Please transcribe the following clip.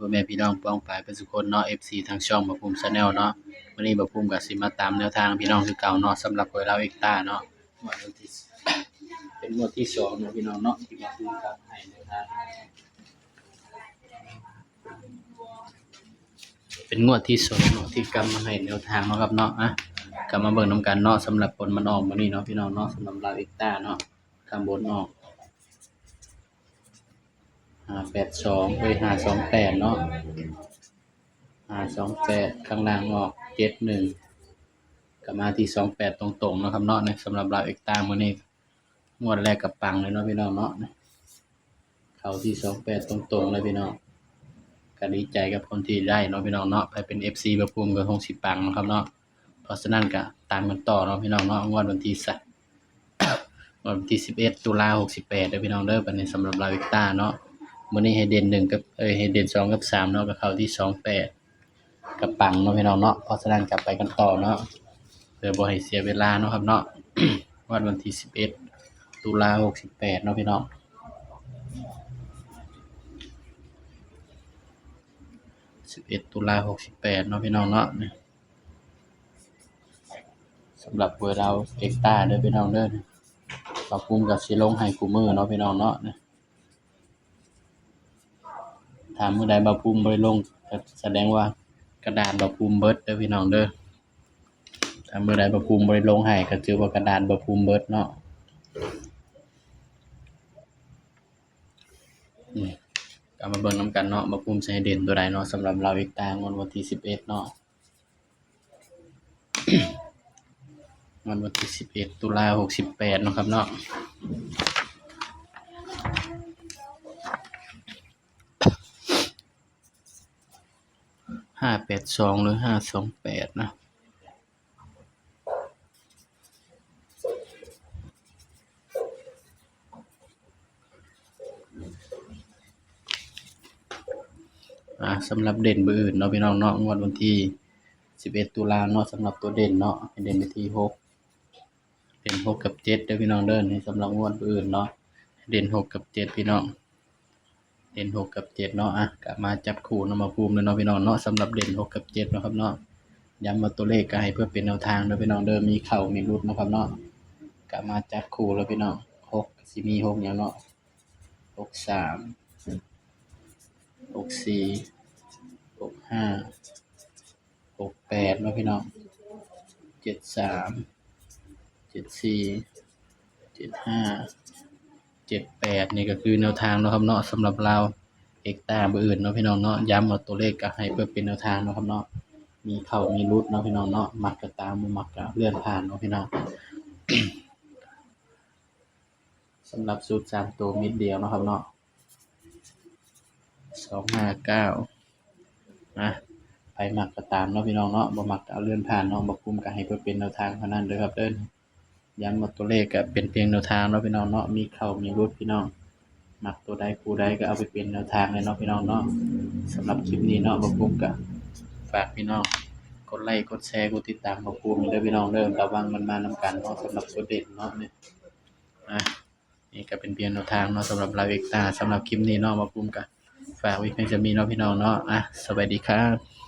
พ่อแม่พี่น้องป้องปายเป็นสุคนเนาะ FC ทางช่องบ่ภูมิ Channel เนาะวันนี้บ่ภูมิก็สิมาตามแนวทางพี่น้องคือเก่าเนาะสำหรับหวยลาวเอ็กต้าเนาะงวดวันที่เป็นงวดที่2เนาะพี่น้องเนาะที่บ่ภูมิครับให้แนวทางเป็นงวดที่2เนาะที่กำมาให้แนวทางเนาะครับเนาะก็มาเบิ่งนำกันเนาะสำหรับผลมันออกมื้อนี้เนาะพี่น้องเนาะสำหรับลาวเอ็กต้าเนาะข้างบนออก582528เนาะ528ข้างล่างออก71ก็มาที่28ตรงๆเนาะครับเนาะในสำหรับลาวเอ็กต้ามื้อนี้งวดแรกก็ปังเลยเนาะพี่น้องเนาะเข้าที่28ตรงๆเลยพี่น้องก็ดีใจกับคนที่ได้เนาะพี่น้องเนาะไปเป็น FC บ่ภูมิก็คงสิปังเนาะครับเนาะเพราะฉะนั้นก็ตามกันต่อเนาะพี่น้องเนาะงวดวันที่วันที่11ตุลา68เด้อพี่น้องเด้อบัดนี้สำหรับลาวเอ็กต้าเนาะมื้อนี้ให้เด่น1กับให้เด่น2กับ3เนาะก็เข้าที่28กับปังเนาะพี่น้องเนาะเพราะฉะนั้นกลับไปกันต่อเนาะเพื่อบ่ให้เสียเวลาเนาะครับเนาะ วันที่11ตุลา68เนาะพี่น้อง11ตุลา68เนาะพี่น้องเนาะสำหรับหวยลาวเอ็กต้าเด้อพี่น้องเด้อบ่ภูมิก็สิลงให้คู่มื้อเนาะพี่น้องเนาะถ้ามื้อใดบ่ภูมิบ่ได้ลงก็แสดงว่ากระดาษบ่ภูมิเบิดเด้อพี่น้องเด้อถ้ามื้อใดบ่ภูมิบ่ได้ลงให้ก็ถือว่ากระดาษบ่ภูมิเบิดเนาะก็มาเบิ่งนำกันเนาะบ่ภูมิสิให้เด่นตัวใดเนาะสำหรับลาวเอ็กต้างวดวันที่11เนาะ วันที่11ตุลา68เนาะครับเนาะ582หรือ528นะสำหรับเด่นเบอร์อื่นเนาะพี่น้องเนาะงวดวันที่11ตุลาเนาะสำหรับตัวเด่นเนาะให้เด่นไปที่6เด่น6กับ7เด้อพี่น้องเด้อนี่สำหรับงวดเบอร์อื่นเนาะเด่น6กับ7พี่น้องเด่น6กับ7เนาะกลับมาจับคู่เนาะมาภูมิเลยเนาะพี่น้องเนาะสำหรับเด่น6กับ7เนาะครับเนาะย้ำว่าตัวเลขก็ให้เพื่อเป็นแนวทางเด้อพี่น้องเด้อมีเข้ามีหลุดเนาะครับเนาะกลับมาจับคู่แล้วพี่น้อง6สิมี6หยังเนาะ63 64 65 68เนาะพี่น้อง73 74 75 78นี่ก็คือแนวทางเนาะครับเนาะสำหรับลาวเอ็กต้าเบอร์อื่นเนาะพี่น้องเนาะย้ำว่าตัวเลขก็ให้เพื่อเป็นแนวทางเนาะครับเนาะมีเข้ามีหลุดเนาะพี่น้องเนาะมักก็ตามบ่มักก็เลื่อนผ่านเนาะพี่น้อง สำหรับสูตร3ตัวมิดเดียวเนาะครับเนาะ259ไปมักก็ตามเนาะพี่น้องเนาะบ่มักก็เอาเลื่อนผ่านเนาะบ่คุ้มก็ให้เพื่อเป็นแนวทางเท่านั้นเด้อครับเด้อย้ำว่าตัวเลขก็เป็นเพียงแนวทางเนาะพี่น้องเนาะมีเข้ามีหลุดพี่น้องมักตัวใดคู่ใดก็เอาไปเป็นแนวทางเลยเนาะพี่น้องเนาะสำหรับคลิปนี้เนาะบ่คุ้มก็ฝากพี่น้องกดไลค์กดแชร์กดติดตามบ่คุ้มเด้อพี่น้องเด้อระวังมันมานำกันเนาะสำหรับตัวเด็ดเนาะนี่นี่ก็เป็นเพียงแนวทางเนาะสำหรับลาวเอ็กต้าสำหรับคลิปนี้เนาะบ่คุ้มก็ฝากไว้เพียงจะมีเนาะพี่น้องเนาะสวัสดีครับ